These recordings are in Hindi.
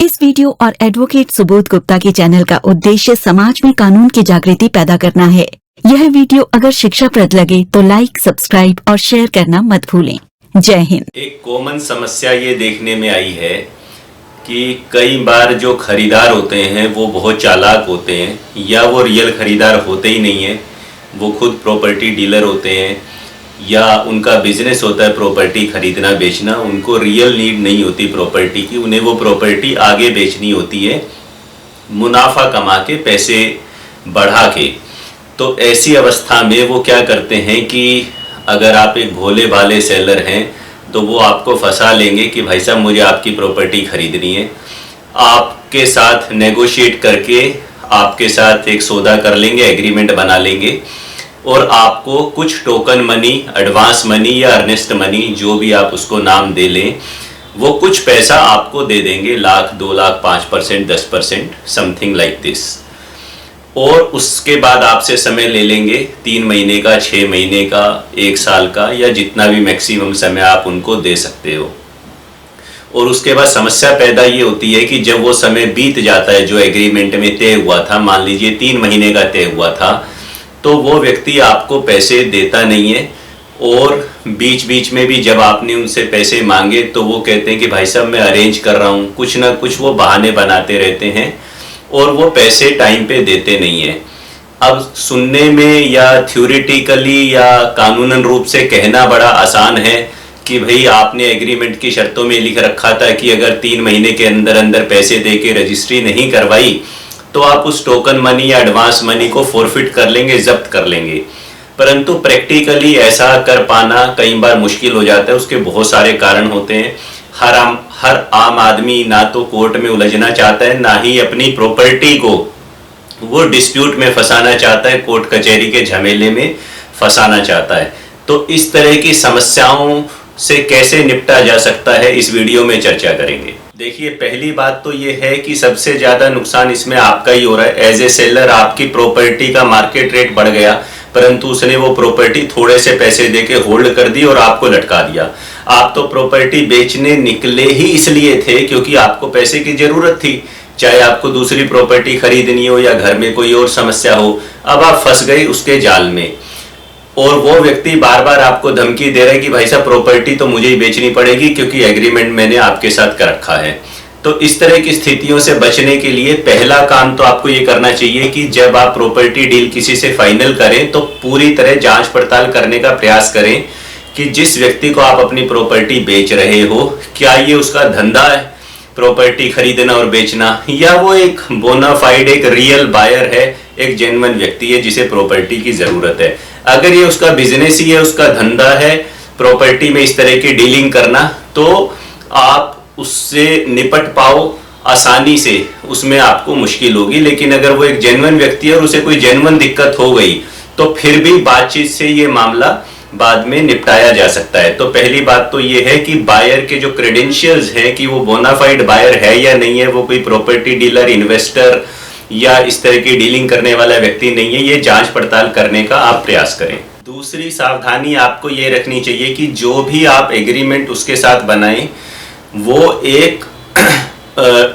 इस वीडियो और एडवोकेट सुबोध गुप्ता के चैनल का उद्देश्य समाज में कानून की जागृति पैदा करना है। यह वीडियो अगर शिक्षाप्रद लगे तो लाइक, सब्सक्राइब और शेयर करना मत भूलें। जय हिंद। एक कॉमन समस्या ये देखने में आई है कि कई बार जो खरीदार होते हैं वो बहुत चालाक होते हैं, या वो रियल खरीदार होते ही नहीं है, वो खुद प्रॉपर्टी डीलर होते हैं या उनका बिजनेस होता है प्रॉपर्टी खरीदना बेचना। उनको रियल नीड नहीं होती प्रॉपर्टी की, उन्हें वो प्रॉपर्टी आगे बेचनी होती है मुनाफा कमा के, पैसे बढ़ा के। तो ऐसी अवस्था में वो क्या करते हैं कि अगर आप एक भोले भाले सेलर हैं तो वो आपको फंसा लेंगे कि भाई साहब मुझे आपकी प्रॉपर्टी खरीदनी है। आपके साथ नेगोशिएट करके आपके साथ एक सौदा कर लेंगे, एग्रीमेंट बना लेंगे और आपको कुछ टोकन मनी, एडवांस मनी या अर्नेस्ट मनी, जो भी आप उसको नाम दे लें, वो कुछ पैसा आपको दे देंगे, lakh, 2 lakh, 5%, 10%, something like this. और उसके बाद आपसे समय ले लेंगे 3 महीने का, 6 महीने का, 1 साल का, या जितना भी मैक्सिमम समय आप उनको दे सकते हो। और उसके बाद समस्या पैदा ये होती है कि जब वो समय बीत जाता है जो एग्रीमेंट में तय हुआ था, मान लीजिए 3 महीने का तय हुआ था, तो वो व्यक्ति आपको पैसे देता नहीं है। और बीच बीच में भी जब आपने उनसे पैसे मांगे तो वो कहते हैं कि भाई साहब मैं अरेंज कर रहा हूँ, कुछ ना कुछ वो बहाने बनाते रहते हैं और वो पैसे टाइम पे देते नहीं है। अब सुनने में या थ्योरेटिकली या कानूनन रूप से कहना बड़ा आसान है कि भाई आपने एग्रीमेंट की शर्तों में लिख रखा था कि अगर 3 महीने के अंदर अंदर पैसे दे के रजिस्ट्री नहीं करवाई तो आप उस टोकन मनी या एडवांस मनी को फॉरफिट कर लेंगे, जब्त कर लेंगे। परंतु प्रैक्टिकली ऐसा कर पाना कई बार मुश्किल हो जाता है। उसके बहुत सारे कारण होते हैं। हर आम आदमी ना तो कोर्ट में उलझना चाहता है, ना ही अपनी प्रॉपर्टी को वो डिस्प्यूट में फंसाना चाहता है, कोर्ट कचहरी के झमेले में फंसाना चाहता है। तो इस तरह की समस्याओं से कैसे निपटा जा सकता है, इस वीडियो में चर्चा करेंगे। देखिए, पहली बात तो ये है कि सबसे ज़्यादा नुकसान इसमें आपका ही हो रहा है। एज ए सेलर आपकी प्रॉपर्टी का मार्केट रेट बढ़ गया, परंतु उसने वो प्रॉपर्टी थोड़े से पैसे देके होल्ड कर दी और आपको लटका दिया। आप तो प्रॉपर्टी बेचने निकले ही इसलिए थे क्योंकि आपको पैसे की ज़रूरत थी, चाहे आपको दूसरी प्रॉपर्टी खरीदनी हो या घर में कोई और समस्या हो। अब आप फंस गए उसके जाल में और वो व्यक्ति बार बार आपको धमकी दे रहा है कि भाई साहब प्रॉपर्टी तो मुझे ही बेचनी पड़ेगी क्योंकि एग्रीमेंट मैंने आपके साथ कर रखा है। तो इस तरह की स्थितियों से बचने के लिए पहला काम तो आपको ये करना चाहिए कि जब आप प्रॉपर्टी डील किसी से फाइनल करें तो पूरी तरह जांच पड़ताल करने का प्रयास करें कि जिस व्यक्ति को आप अपनी प्रॉपर्टी बेच रहे हो, क्या ये उसका धंधा है प्रॉपर्टी खरीदना और बेचना, या वो एक बोनाफाइड, एक रियल बायर है, एक जेन्युइन व्यक्ति है जिसे प्रॉपर्टी की जरूरत है। अगर ये उसका बिजनेस ही है, उसका धंधा है प्रॉपर्टी में इस तरह की डीलिंग करना, तो आप उससे निपट पाओ आसानी से, उसमें आपको मुश्किल होगी। लेकिन अगर वो एक जेन्युइन व्यक्ति है और उसे कोई जेन्युइन दिक्कत हो गई तो फिर भी बातचीत से ये मामला बाद में निपटाया जा सकता है। तो पहली बात तो ये है कि बायर के जो क्रेडेंशियल्स हैं कि वो बोनाफाइड बायर है या नहीं है, वो कोई प्रॉपर्टी डीलर, इन्वेस्टर या इस तरह की डीलिंग करने वाला व्यक्ति नहीं है, ये जांच पड़ताल करने का आप प्रयास करें। दूसरी सावधानी आपको ये रखनी चाहिए कि जो भी आप एग्रीमेंट उसके साथ बनाएं वो एक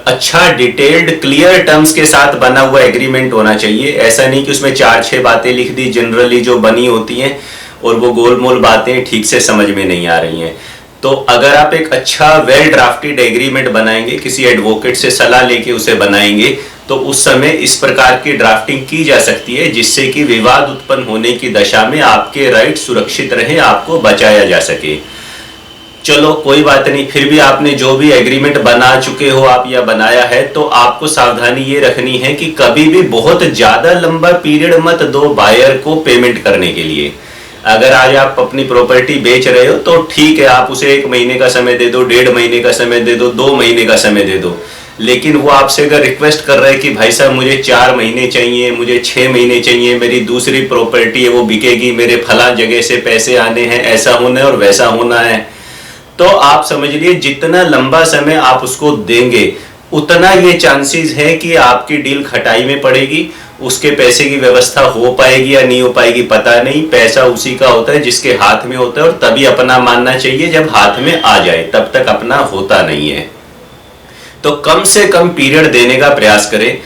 अच्छा डिटेल्ड क्लियर टर्म्स के साथ बना हुआ एग्रीमेंट होना चाहिए। ऐसा नहीं कि उसमें 4-6 बातें लिख दी जनरली जो बनी होती हैं और वो गोलमोल बातें ठीक से समझ में नहीं आ रही हैं। तो अगर आप एक अच्छा वेल ड्राफ्टेड एग्रीमेंट बनाएंगे, किसी एडवोकेट से सलाह लेके उसे बनाएंगे, तो उस समय इस प्रकार की ड्राफ्टिंग की जा सकती है जिससे कि विवाद उत्पन्न होने की दशा में आपके राइट सुरक्षित रहें, आपको बचाया जा सके। चलो कोई बात नहीं, फिर भी आपने जो भी एग्रीमेंट बना चुके हो आप या बनाया है, तो आपको सावधानी ये रखनी है कि कभी भी बहुत ज्यादा लंबा पीरियड मत दो बायर को पेमेंट करने के लिए। अगर आज आप अपनी प्रॉपर्टी बेच रहे हो तो ठीक है, आप उसे 1 महीने का समय दे दो, 1.5 महीने का समय दे दो, 2 महीने का समय दे दो। लेकिन वो आपसे अगर रिक्वेस्ट कर रहा है कि भाई साहब मुझे 4 महीने चाहिए, मुझे 6 महीने चाहिए, मेरी दूसरी प्रॉपर्टी है वो बिकेगी, मेरे फला जगह से पैसे आने हैं, ऐसा होना है और वैसा होना है, तो आप समझ लिए जितना लंबा समय आप उसको देंगे उतना ये चांसेस है कि आपकी डील खटाई में पड़ेगी। उसके पैसे की व्यवस्था हो पाएगी या नहीं हो पाएगी पता नहीं। पैसा उसी का होता है जिसके हाथ में होता है, और तभी अपना मानना चाहिए जब हाथ में आ जाए, तब तक अपना होता नहीं है। तो कम से कम पीरियड देने का प्रयास करें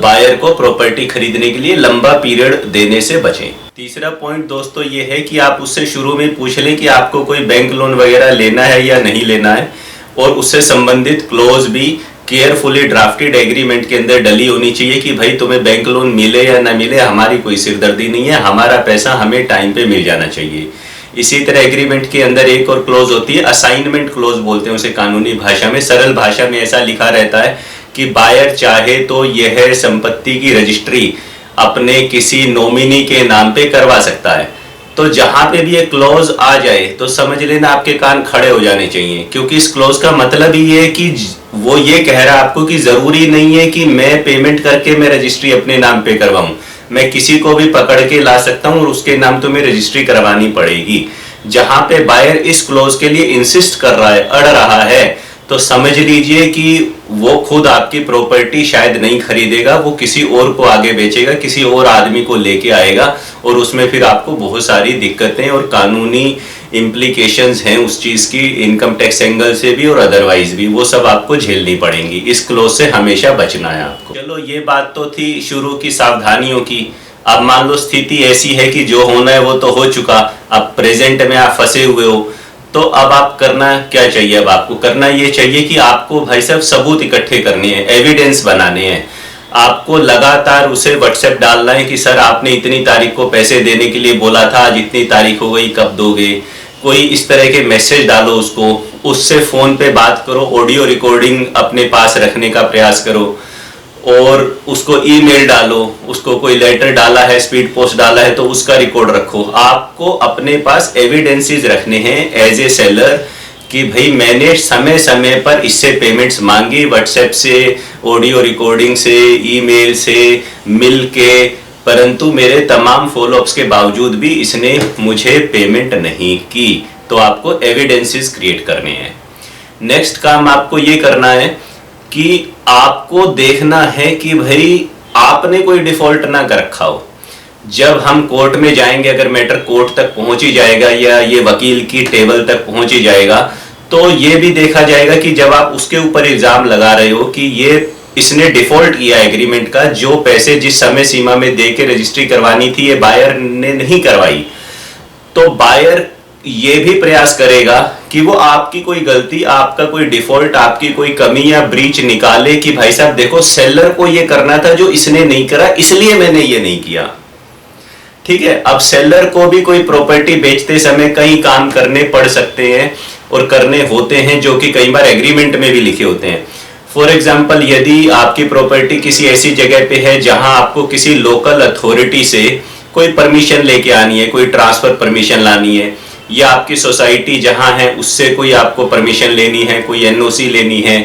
बायर को प्रॉपर्टी खरीदने के लिए, लंबा पीरियड देने से बचें। तीसरा पॉइंट दोस्तों ये है कि आप उससे शुरू में पूछ लें कि आपको कोई बैंक लोन वगैरह लेना है या नहीं लेना है, और उससे संबंधित क्लोज भी केयरफुली ड्राफ्टेड एग्रीमेंट के अंदर डली होनी चाहिए कि भाई तुम्हें बैंक लोन मिले या ना मिले हमारी कोई सिरदर्दी नहीं है, हमारा पैसा हमें टाइम पे मिल जाना चाहिए। इसी तरह एग्रीमेंट के अंदर एक और क्लोज होती है, असाइनमेंट क्लोज बोलते हैं उसे कानूनी भाषा में। सरल भाषा में ऐसा लिखा रहता है कि बायर चाहे तो यह संपत्ति की रजिस्ट्री अपने किसी नॉमिनी के नाम पे करवा सकता है। तो जहां पे भी ये क्लोज आ जाए तो समझ लेना आपके कान खड़े हो जाने चाहिए, क्योंकि इस क्लोज का मतलब ही ये है कि वो ये कह रहा है आपको कि जरूरी नहीं है कि मैं पेमेंट करके मैं रजिस्ट्री अपने नाम पे करवाऊं, मैं किसी को भी पकड़ के ला सकता हूं और उसके नाम तो मैं रजिस्ट्री करवानी पड़ेगी। जहां पे बायर इस क्लोज के लिए इंसिस्ट कर रहा है, अड़ रहा है, तो समझ लीजिए कि वो खुद आपकी प्रॉपर्टी शायद नहीं खरीदेगा, वो किसी और को आगे बेचेगा, किसी और आदमी को लेके आएगा, और उसमें फिर आपको बहुत सारी दिक्कतें और कानूनी इम्प्लीकेशंस हैं उस चीज की, इनकम टैक्स एंगल से भी और अदरवाइज भी, वो सब आपको झेलनी पड़ेंगी। इस क्लोज से हमेशा बचना है आपको। चलो ये बात तो थी शुरू की सावधानियों की। अब मान लो स्थिति ऐसी है कि जो होना है वो तो हो चुका, अब प्रेजेंट में आप फंसे हुए हो, तो अब आप करना क्या चाहिए? अब आपको करना ये चाहिए कि आपको भाई साहब सबूत इकट्ठे करने हैं, एविडेंस बनाने हैं। आपको लगातार उसे व्हाट्सएप डालना है कि सर आपने इतनी तारीख को पैसे देने के लिए बोला था, आज इतनी तारीख हो गई, कब दोगे? कोई इस तरह के मैसेज डालो उसको, उससे फोन पे बात करो, ऑडियो रिकॉर्डिंग अपने पास रखने का प्रयास करो, और उसको ईमेल डालो, उसको कोई लेटर डाला है, स्पीड पोस्ट डाला है तो उसका रिकॉर्ड रखो। आपको अपने पास एविडेंसेस रखने हैं एज ए सेलर कि भाई मैंने समय समय पर इससे पेमेंट्स मांगी, व्हाट्सएप से, ऑडियो रिकॉर्डिंग से, ईमेल से, मिल के, परंतु मेरे तमाम फॉलोअप्स के बावजूद भी इसने मुझे पेमेंट नहीं की। तो आपको एविडेंसेस क्रिएट करने हैं। नेक्स्ट काम आपको ये करना है कि आपको देखना है कि भाई आपने कोई डिफॉल्ट ना कर रखा हो। जब हम कोर्ट में जाएंगे, अगर मैटर कोर्ट तक पहुंच ही जाएगा या ये वकील की टेबल तक पहुंच ही जाएगा, तो ये भी देखा जाएगा कि जब आप उसके ऊपर इल्जाम लगा रहे हो कि ये इसने डिफॉल्ट किया एग्रीमेंट का, जो पैसे जिस समय सीमा में दे के रजिस्ट्री करवानी थी ये बायर ने नहीं करवाई, तो बायर ये भी प्रयास करेगा कि वो आपकी कोई गलती, आपका कोई डिफॉल्ट, आपकी कोई कमी या ब्रीच निकाले कि भाई साहब देखो सेलर को ये करना था जो इसने नहीं करा, इसलिए मैंने ये नहीं किया। ठीक है, अब सेलर को भी कोई प्रॉपर्टी बेचते समय कई काम करने पड़ सकते हैं और करने होते हैं, जो कि कई बार एग्रीमेंट में भी लिखे होते हैं। फॉर एग्जाम्पल, यदि आपकी प्रॉपर्टी किसी ऐसी जगह पे है जहां आपको किसी लोकल अथॉरिटी से कोई परमिशन लेके आनी है, कोई ट्रांसफर परमिशन लानी है, या आपकी सोसाइटी जहां है उससे कोई आपको परमिशन लेनी है, कोई एनओसी लेनी है,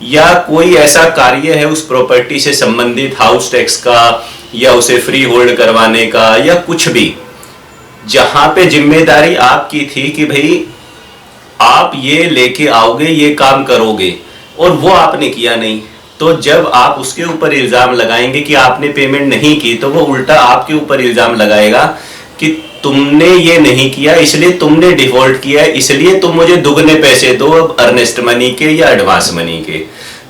या कोई ऐसा कार्य है उस प्रॉपर्टी से संबंधित, हाउस टैक्स का या उसे फ्री होल्ड करवाने का या कुछ भी, जहां पे जिम्मेदारी आपकी थी कि भाई आप ये लेके आओगे, ये काम करोगे, और वो आपने किया नहीं, तो जब आप उसके ऊपर इल्जाम लगाएंगे कि आपने पेमेंट नहीं की, तो वो उल्टा आपके ऊपर इल्जाम लगाएगा कि तुमने ये नहीं किया, इसलिए तुमने डिफॉल्ट किया, इसलिए तुम मुझे दुगने पैसे दो, अर्नेस्ट मनी के या एडवांस मनी के।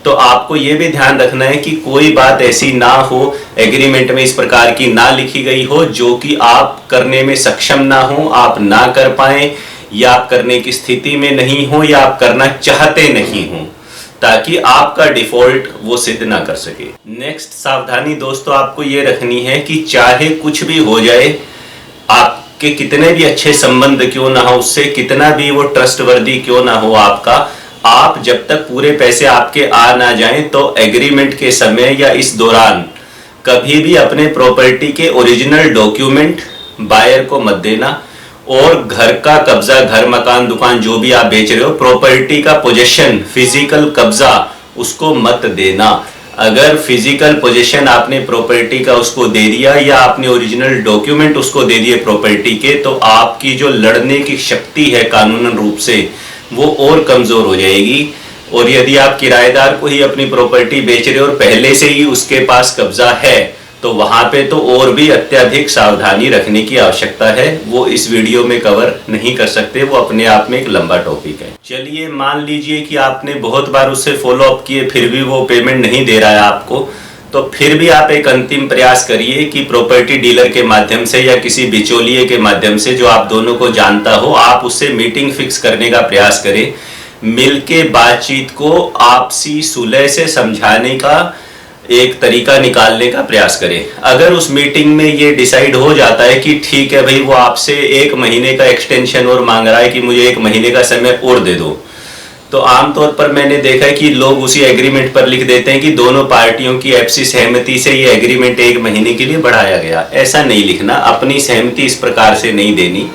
तो आपको ये भी ध्यान रखना है कि कोई बात ऐसी ना हो एग्रीमेंट में इस प्रकार की ना लिखी गई हो जो कि आप करने में सक्षम ना हो, आप ना कर पाए, या आप करने की स्थिति में नहीं हो, या आप करना चाहते नहीं हो, ताकि आपका डिफॉल्ट वो सिद्ध ना कर सके। नेक्स्ट सावधानी दोस्तों आपको ये रखनी है कि चाहे कुछ भी हो जाए, आपके कितने भी अच्छे संबंध क्यों ना हो उससे, कितना भी वो ट्रस्टवर्दी क्यों ना हो आपका, आप जब तक पूरे पैसे आपके आ ना जाएं, तो एग्रीमेंट के समय या इस दौरान कभी भी अपने प्रॉपर्टी के ओरिजिनल डॉक्यूमेंट बायर को मत देना, और घर का कब्जा, घर मकान दुकान जो भी आप बेच रहे हो, प्रॉपर्टी का पोजेशन, फिजिकल कब्जा उसको मत देना। अगर फिजिकल पोजीशन आपने प्रॉपर्टी का उसको दे दिया या आपने ओरिजिनल डॉक्यूमेंट उसको दे दिए प्रॉपर्टी के, तो आपकी जो लड़ने की शक्ति है कानूनन रूप से वो और कमजोर हो जाएगी। और यदि आप किराएदार को ही अपनी प्रॉपर्टी बेच रहे हो और पहले से ही उसके पास कब्जा है, तो वहाँ पे तो और भी अत्यधिक सावधानी रखने की आवश्यकता है। वो इस वीडियो में कवर नहीं कर सकते, वो अपने आप में एक लंबा टॉपिक है। चलिए मान लीजिए कि आपने बहुत बार उससे फॉलो अप किए, फिर भी वो पेमेंट नहीं दे रहा है आपको, तो फिर भी आप एक अंतिम प्रयास करिए कि प्रॉपर्टी डीलर के माध्यम से या किसी बिचौलिए के माध्यम से जो आप दोनों को जानता हो, आप उससे मीटिंग फिक्स करने का प्रयास करें। मिलके बातचीत को आपसी सुलह से समझाने का एक तरीका निकालने का प्रयास करें। अगर उस मीटिंग में ये डिसाइड हो जाता है कि ठीक है भाई, वो आपसे 1 महीने का एक्सटेंशन और मांग रहा है कि मुझे 1 महीने का समय और दे दो, तो आमतौर पर मैंने देखा है कि लोग उसी एग्रीमेंट पर लिख देते हैं कि दोनों पार्टियों की आपसी सहमति से ये एग्रीमेंट 1 महीने के लिए बढ़ाया गया। ऐसा नहीं लिखना, अपनी सहमति इस प्रकार से नहीं देनी,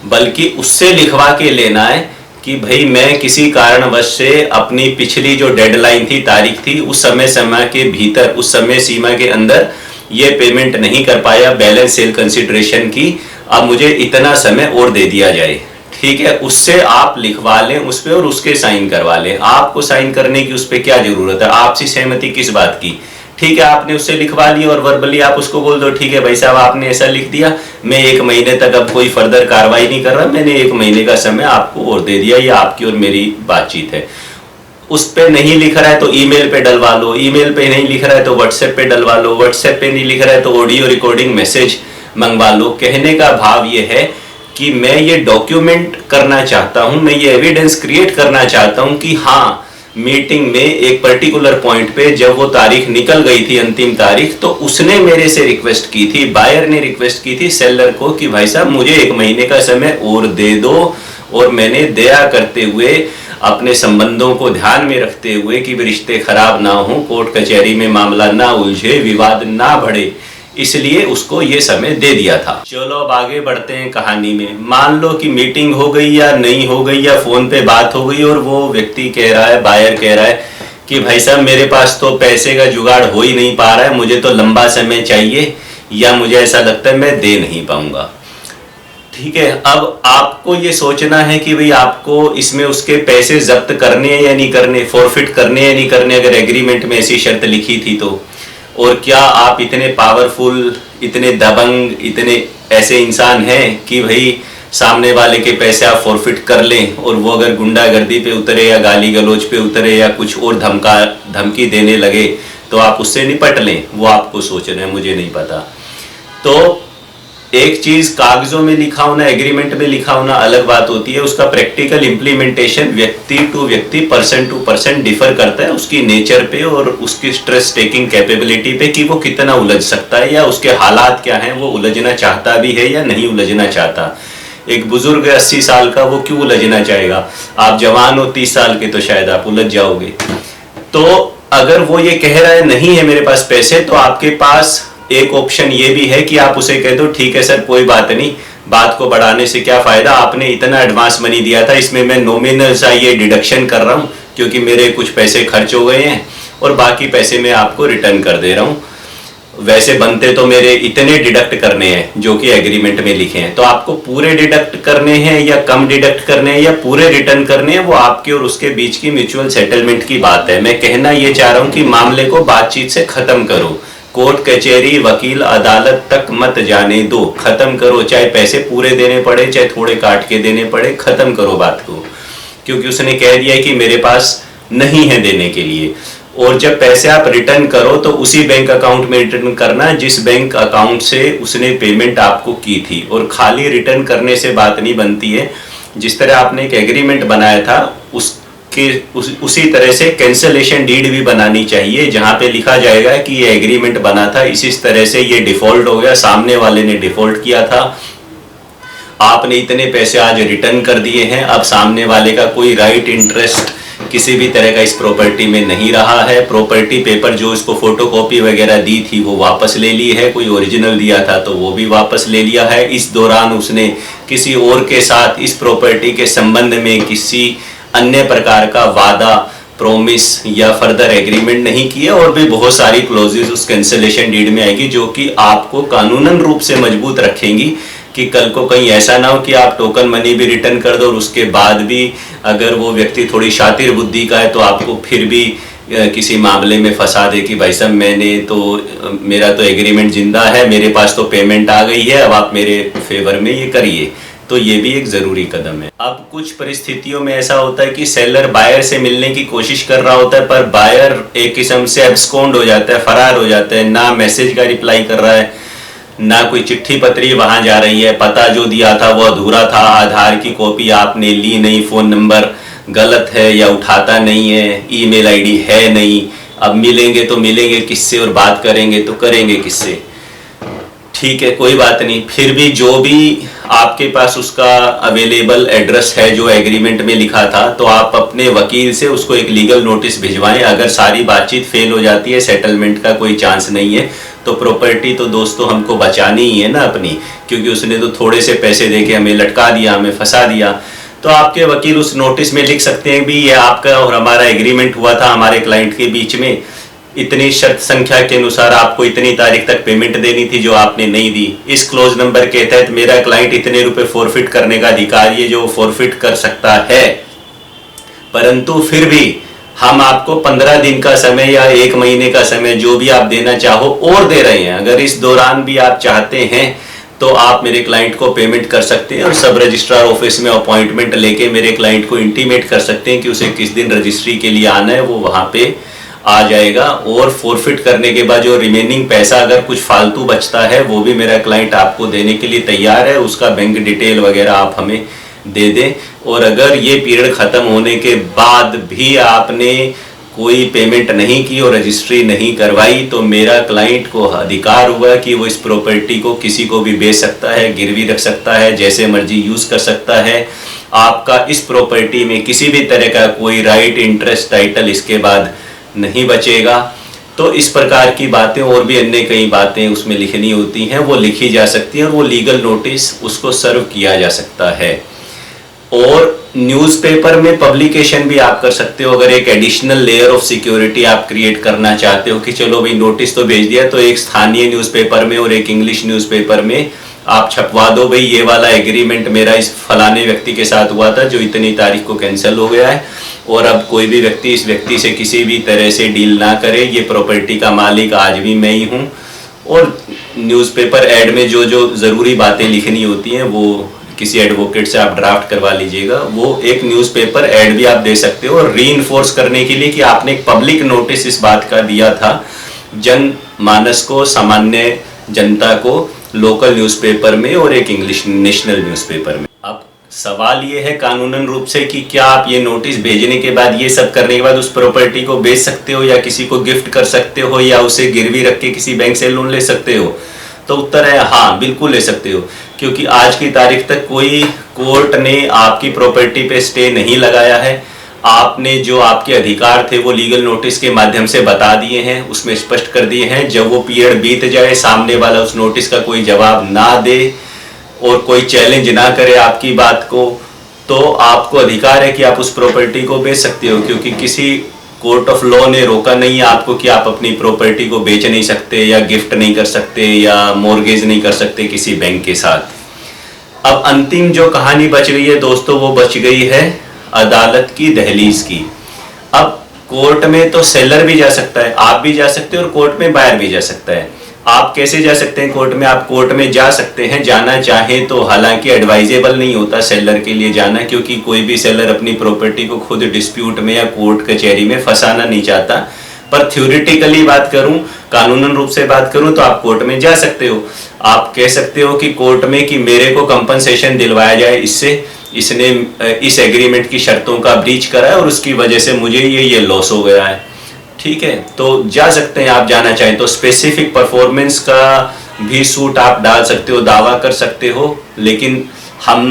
बल्कि उससे लिखवा के लेना है कि भाई मैं किसी कारणवश से अपनी पिछली जो डेडलाइन थी, तारीख थी, उस समय के भीतर, उस समय सीमा के अंदर ये पेमेंट नहीं कर पाया बैलेंस सेल कंसिडरेशन की, अब मुझे इतना समय और दे दिया जाए। ठीक है, उससे आप लिखवा लें उस पे और उसके साइन करवा लें। आपको साइन करने की उस पे क्या जरूरत है, आपसी सहमति किस बात की। ठीक है, आपने उससे लिखवा लिया और वर्बली आप उसको बोल दो ठीक है भाई साहब, आपने ऐसा लिख दिया, मैं 1 महीने तक अब कोई फर्दर कार्रवाई नहीं कर रहा, मैंने 1 महीने का समय आपको और दे दिया, ये आपकी और मेरी बातचीत है। उस पे नहीं लिख रहा है तो ईमेल पे डलवा लो, ईमेल पे नहीं लिख रहा है तो व्हाट्सएप पे डलवा लो, व्हाट्सएप पे नहीं लिख रहा है तो ऑडियो रिकॉर्डिंग मैसेज मंगवा लो। कहने का भाव ये है कि मैं ये डॉक्यूमेंट करना चाहता हूं, मैं ये एविडेंस क्रिएट करना चाहता हूं कि हाँ, मीटिंग में एक पर्टिकुलर पॉइंट पे जब वो तारीख निकल गई थी, अंतिम तारीख, तो उसने मेरे से रिक्वेस्ट की थी, बायर ने रिक्वेस्ट की थी सेलर को कि भाई साहब मुझे 1 महीने का समय और दे दो, और मैंने दया करते हुए अपने संबंधों को ध्यान में रखते हुए कि रिश्ते खराब ना हो, कोर्ट कचहरी में मामला ना उलझे, विवाद ना बढ़े, इसलिए उसको ये समय दे दिया था। चलो अब आगे बढ़ते हैं कहानी में। मान लो कि मीटिंग हो गई या नहीं हो गई, या फोन पे बात हो गई और वो व्यक्ति कह रहा है, बायर कह रहा है कि भाई साहब मेरे पास तो पैसे का जुगाड़ हो ही नहीं पा रहा है, मुझे तो लंबा समय चाहिए, या मुझे ऐसा लगता है मैं दे नहीं पाऊंगा। ठीक है, अब आपको ये सोचना है कि भाई आपको इसमें उसके पैसे जब्त करने हैं या नहीं करने, फॉरफिट करने हैं या नहीं करने, अगर एग्रीमेंट में ऐसी शर्त लिखी थी तो। और क्या आप इतने पावरफुल, इतने दबंग, इतने ऐसे इंसान हैं कि भाई सामने वाले के पैसे आप फॉरफिट कर लें, और वो अगर गुंडागर्दी पे उतरे या गाली गलौज पे उतरे या कुछ और धमकी देने लगे तो आप उससे निपट लें? वो आपको सोचना है, मुझे नहीं पता। तो एक चीज कागजों में लिखा होना, एग्रीमेंट में लिखा होना अलग बात होती है, उसका प्रैक्टिकल इम्प्लीमेंटेशन व्यक्ति टू व्यक्ति, पर्सन टू पर्सन डिफर करता है, उसकी नेचर पे और उसकी स्ट्रेस टेकिंग कैपेबिलिटी पे कि वो कितना उलझ सकता है, या उसके हालात क्या हैं, वो उलझना चाहता भी है या नहीं उलझना चाहता। एक बुजुर्ग 80 साल का, वो क्यों उलझना चाहेगा? आप जवान हो 30 साल के तो शायद आप उलझ जाओगे। तो अगर वो ये कह रहा है नहीं है मेरे पास पैसे, तो आपके पास एक ऑप्शन ये भी है कि आप उसे कह दो ठीक है सर कोई बात नहीं, बात को बढ़ाने से क्या फायदा, आपने इतना एडवांस मनी दिया था, इसमें मैं नॉमिनल सा ये डिडक्शन कर रहा हूं क्योंकि मेरे कुछ पैसे खर्च हो गए हैं, और बाकी पैसे मैं आपको रिटर्न कर दे रहा हूं। वैसे बनते तो मेरे इतने डिडक्ट करने हैं जो कि एग्रीमेंट में लिखे हैं, तो आपको पूरे डिडक्ट करने हैं या कम डिडक्ट करने हैं या पूरे रिटर्न करने हैं, वो आपके और उसके बीच की म्यूचुअल सेटलमेंट की बात है। मैं कहना ये चाह रहा हूं कि मामले को बातचीत से खत्म करो, कोर्ट कचहरी वकील अदालत तक मत जाने दो, खत्म करो, चाहे पैसे पूरे देने पड़े चाहे थोड़े काट के देने पड़े, खत्म करो बात को, क्योंकि उसने कह दिया है कि मेरे पास नहीं है देने के लिए। और जब पैसे आप रिटर्न करो तो उसी बैंक अकाउंट में रिटर्न करना जिस बैंक अकाउंट से उसने पेमेंट आपको की थी, और खाली रिटर्न करने से बात नहीं बनती है। जिस तरह आपने एक एग्रीमेंट बनाया था उसी तरह से कैंसलेशन डीड भी बनानी चाहिए, जहां पे लिखा जाएगा कि ये एग्रीमेंट बना था, इस तरह से ये डिफॉल्ट हो गया, सामने वाले ने डिफॉल्ट किया था, आपने इतने पैसे आज रिटर्न कर दिए हैं, अब सामने वाले का कोई राइट इंटरेस्ट किसी भी तरह का इस प्रॉपर्टी में नहीं रहा है। प्रॉपर्टी पेपर जो इसको फोटोकॉपी वगैरह दी थी वो वापस ले ली है, कोई ओरिजिनल दिया था तो वो भी वापस ले लिया है। इस दौरान उसने किसी और के साथ इस प्रॉपर्टी के संबंध में किसी अन्य प्रकार का वादा, प्रोमिस या फर्दर एग्रीमेंट नहीं किया, और भी बहुत सारी क्लोजेस उस कैंसलेशन डीड में आएगी जो कि आपको कानूनन रूप से मजबूत रखेंगी कि कल को कहीं ऐसा ना हो कि आप टोकन मनी भी रिटर्न कर दो और उसके बाद भी अगर वो व्यक्ति थोड़ी शातिर बुद्धि का है तो आपको फिर भी किसी मामले में फंसा दे कि भाई साहब मैंने तो मेरा तो एग्रीमेंट जिंदा है, मेरे पास तो पेमेंट आ गई है, अब आप मेरे फेवर में ये करिए। तो ये भी एक ज़रूरी कदम है। अब कुछ परिस्थितियों में ऐसा होता है कि सेलर बायर से मिलने की कोशिश कर रहा होता है, पर बायर एक किस्म से एब्सकॉन्ड हो जाता है, फरार हो जाता है, ना मैसेज का रिप्लाई कर रहा है, ना कोई चिट्ठी पत्री वहां जा रही है, पता जो दिया था वो अधूरा था, आधार की कॉपी आपने ली नहीं, फ़ोन नंबर गलत है या उठाता नहीं है, ईमेल आईडी है नहीं, अब मिलेंगे तो मिलेंगे किससे और बात करेंगे तो करेंगे किससे। ठीक है, कोई बात नहीं, फिर भी जो भी आपके पास उसका अवेलेबल एड्रेस है जो एग्रीमेंट में लिखा था, तो आप अपने वकील से उसको एक लीगल नोटिस भिजवाएं। अगर सारी बातचीत फेल हो जाती है, सेटलमेंट का कोई चांस नहीं है, तो प्रॉपर्टी तो दोस्तों हमको बचानी ही है ना अपनी, क्योंकि उसने तो थोड़े से पैसे देके हमें लटका दिया, हमें फंसा दिया। तो आपके वकील उस नोटिस में लिख सकते हैं भी ये आपका और हमारा एग्रीमेंट हुआ था हमारे क्लाइंट के बीच में, इतनी शर्त संख्या के अनुसार आपको इतनी तारीख तक पेमेंट देनी थी जो आपने नहीं दी। इस क्लोज नंबर के तहत मेरा क्लाइंट इतने रुपए फॉरफिट करने का अधिकार ये जो फॉरफिट कर सकता है, परंतु फिर भी हम आपको 15 दिन का समय या 1 महीने का समय जो भी आप देना चाहो और दे रहे हैं। अगर इस दौरान भी आप चाहते हैं तो आप मेरे क्लाइंट को पेमेंट कर सकते हैं और सब रजिस्ट्रार ऑफिस में अपॉइंटमेंट लेके मेरे क्लाइंट को इंटीमेट कर सकते हैं कि उसे किस दिन रजिस्ट्री के लिए आना है, वो वहां पे आ जाएगा। और फॉरफिट करने के बाद जो रिमेनिंग पैसा अगर कुछ फालतू बचता है वो भी मेरा क्लाइंट आपको देने के लिए तैयार है, उसका बैंक डिटेल वगैरह आप हमें दे दें। और अगर ये पीरियड ख़त्म होने के बाद भी आपने कोई पेमेंट नहीं की और रजिस्ट्री नहीं करवाई, तो मेरा क्लाइंट को अधिकार हुआ कि वो इस प्रॉपर्टी को किसी को भी बेच सकता है, गिरवी रख सकता है, जैसे मर्जी यूज़ कर सकता है। आपका इस प्रॉपर्टी में किसी भी तरह का कोई राइट, इंटरेस्ट, टाइटल इसके बाद नहीं बचेगा। तो इस प्रकार की बातें और भी अन्य कई बातें उसमें लिखनी होती हैं, वो लिखी जा सकती हैं और वो लीगल नोटिस उसको सर्व किया जा सकता है। और न्यूज़पेपर में पब्लिकेशन भी आप कर सकते हो। अगर एक एडिशनल लेयर ऑफ सिक्योरिटी आप क्रिएट करना चाहते हो कि चलो भाई नोटिस तो भेज दिया, तो एक स्थानीय न्यूज़पेपर में और एक इंग्लिश न्यूज़पेपर में आप छपवा दो भाई ये वाला एग्रीमेंट मेरा इस फलाने व्यक्ति के साथ हुआ था जो इतनी तारीख को कैंसिल हो गया है, और अब कोई भी व्यक्ति इस व्यक्ति से किसी भी तरह से डील ना करे, ये प्रॉपर्टी का मालिक आज भी मैं ही हूँ। और न्यूज़पेपर ऐड में जो जो ज़रूरी बातें लिखनी होती हैं वो किसी एडवोकेट से आप ड्राफ्ट करवा लीजिएगा, वो एक न्यूज़पेपर ऐड भी आप दे सकते हो। और रीइंफोर्स करने के लिए कि आपने एक पब्लिक नोटिस इस बात का दिया था जन मानस को, सामान्य जनता को, लोकल न्यूज़पेपर में और एक इंग्लिश नेशनल न्यूज़पेपर में। अब सवाल ये है कानूनन रूप से कि क्या आप ये नोटिस भेजने के बाद, ये सब करने के बाद उस प्रॉपर्टी को बेच सकते हो या किसी को गिफ्ट कर सकते हो या उसे गिरवी रख के किसी बैंक से लोन ले सकते हो? तो उत्तर है हाँ, बिल्कुल ले सकते हो, क्योंकि आज की तारीख तक कोई कोर्ट ने आपकी प्रॉपर्टी पे स्टे नहीं लगाया है। आपने जो आपके अधिकार थे वो लीगल नोटिस के माध्यम से बता दिए हैं, उसमें स्पष्ट कर दिए हैं। जब वो पीरियड बीत जाए, सामने वाला उस नोटिस का कोई जवाब ना दे और कोई चैलेंज ना करे आपकी बात को, तो आपको अधिकार है कि आप उस प्रॉपर्टी को बेच सकते हो, क्योंकि किसी कोर्ट ऑफ लॉ ने रोका नहीं है आपको कि आप अपनी प्रॉपर्टी को बेच नहीं सकते या गिफ्ट नहीं कर सकते या मॉर्गेज नहीं कर सकते किसी बैंक के साथ। अब अंतिम जो कहानी बच गई है दोस्तों, वो बच गई है अदालत की दहलीज की। अब कोर्ट में तो सेलर भी जा सकता है, आप भी जा सकते हो और कोर्ट में बायर भी जा सकता है। आप कैसे जा सकते हैं कोर्ट में? आप कोर्ट में जा सकते हैं जाना चाहें तो, हालांकि एडवाइजेबल नहीं होता सेलर के लिए जाना, क्योंकि कोई भी सेलर अपनी प्रॉपर्टी को खुद डिस्प्यूट में या कोर्ट कचहरी में फंसाना नहीं चाहता। पर थ्योरेटिकली बात करूं, कानूनन रूप से बात करूं, तो आप कोर्ट में जा सकते हो। आप कह सकते हो कि कोर्ट में कि मेरे को कंपनसेशन दिलवाया जाए, इसने इस एग्रीमेंट की शर्तों का ब्रीच करा है और उसकी वजह से मुझे ये लॉस हो गया है। ठीक है, तो जा सकते हैं आप जाना चाहें तो। स्पेसिफिक परफॉर्मेंस का भी सूट आप डाल सकते हो, दावा कर सकते हो, लेकिन हम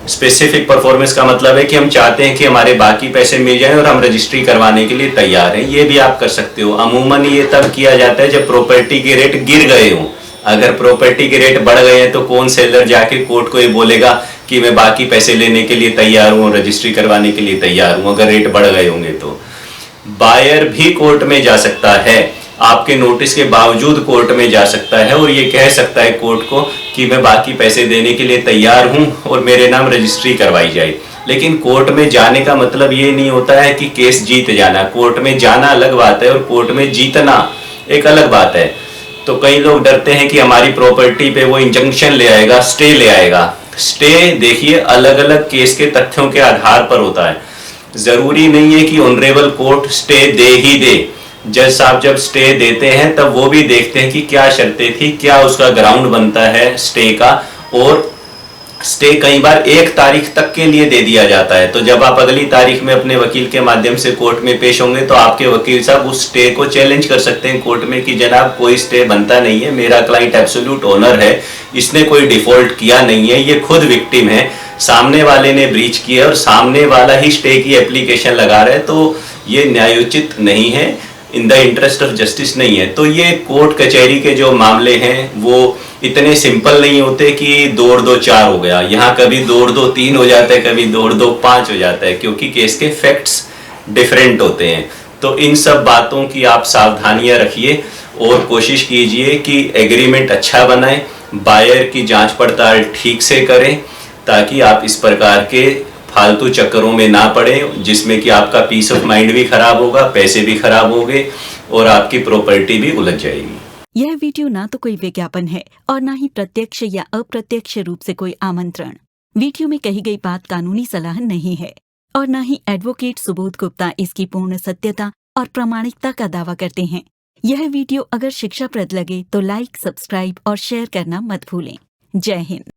स्पेसिफिक परफॉर्मेंस का मतलब है कि हम चाहते हैं कि हमारे बाकी पैसे मिल जाएं और हम रजिस्ट्री करवाने के लिए तैयार हैं, ये भी आप कर सकते हो। अमूमन ये तब किया जाता है जब प्रॉपर्टी के रेट गिर गए हों। अगर प्रॉपर्टी के रेट बढ़ गए हैं तो कौन सेलर जाके कोर्ट को ये बोलेगा कि मैं बाकी पैसे लेने के लिए तैयार हूँ, रजिस्ट्री करवाने के लिए तैयार हूँ, अगर रेट बढ़ गए होंगे तो। बायर भी कोर्ट में जा सकता है, आपके नोटिस के बावजूद कोर्ट में जा सकता है और ये कह सकता है कोर्ट को कि मैं बाकी पैसे देने के लिए तैयार हूं और मेरे नाम रजिस्ट्री करवाई जाए। लेकिन कोर्ट में जाने का मतलब ये नहीं होता है कि केस जीत जाना। कोर्ट में जाना अलग बात है और कोर्ट में जीतना एक अलग बात है। तो कई लोग डरते हैं कि हमारी प्रॉपर्टी पे वो इंजंक्शन ले आएगा, स्टे ले आएगा। स्टे देखिए अलग अलग केस के तथ्यों के आधार पर होता है। जरूरी नहीं है कि ऑनरेबल कोर्ट स्टे दे ही दे। जज साहब जब स्टे देते हैं तब वो भी देखते हैं कि क्या शर्तें थी, क्या उसका ग्राउंड बनता है स्टे का। और स्टे कई बार 1 तारीख तक के लिए दे दिया जाता है। तो जब आप अगली तारीख में अपने वकील के माध्यम से कोर्ट में पेश होंगे तो आपके वकील साहब उस स्टे को चैलेंज कर सकते हैं कोर्ट में कि जनाब कोई स्टे बनता नहीं है, मेरा क्लाइंट एब्सोल्यूट ओनर है, इसने कोई डिफॉल्ट किया नहीं है, ये खुद विक्टिम है, सामने वाले ने ब्रीच किया और सामने वाला ही स्टे की एप्लीकेशन लगा रहा है, तो ये न्यायोचित नहीं है, in the interest of justice नहीं है। तो ये कोर्ट कचहरी के जो मामले हैं वो इतने सिंपल नहीं होते कि 2 और 2 4 हो गया। यहाँ कभी 2 और 2 3 हो जाता है, कभी 2 और 2 5 हो जाता है, क्योंकि केस के फैक्ट्स डिफरेंट होते हैं। तो इन सब बातों की आप सावधानियां रखिए और कोशिश कीजिए कि एग्रीमेंट अच्छा बनाएं, बायर की जांच पड़ताल ठीक से करें, ताकि आप इस प्रकार के फालतू चक्करों में ना पड़े जिसमें कि आपका पीस ऑफ माइंड भी खराब होगा, पैसे भी खराब होंगे और आपकी प्रॉपर्टी भी उलझ जाएगी। यह वीडियो ना तो कोई विज्ञापन है और ना ही प्रत्यक्ष या अप्रत्यक्ष रूप से कोई आमंत्रण। वीडियो में कही गई बात कानूनी सलाह नहीं है और ना ही एडवोकेट सुबोध गुप्ता इसकी पूर्ण सत्यता और प्रामाणिकता का दावा करते हैं। यह वीडियो अगर शिक्षाप्रद लगे तो लाइक, सब्सक्राइब और शेयर करना मत भूलें। जय हिंद।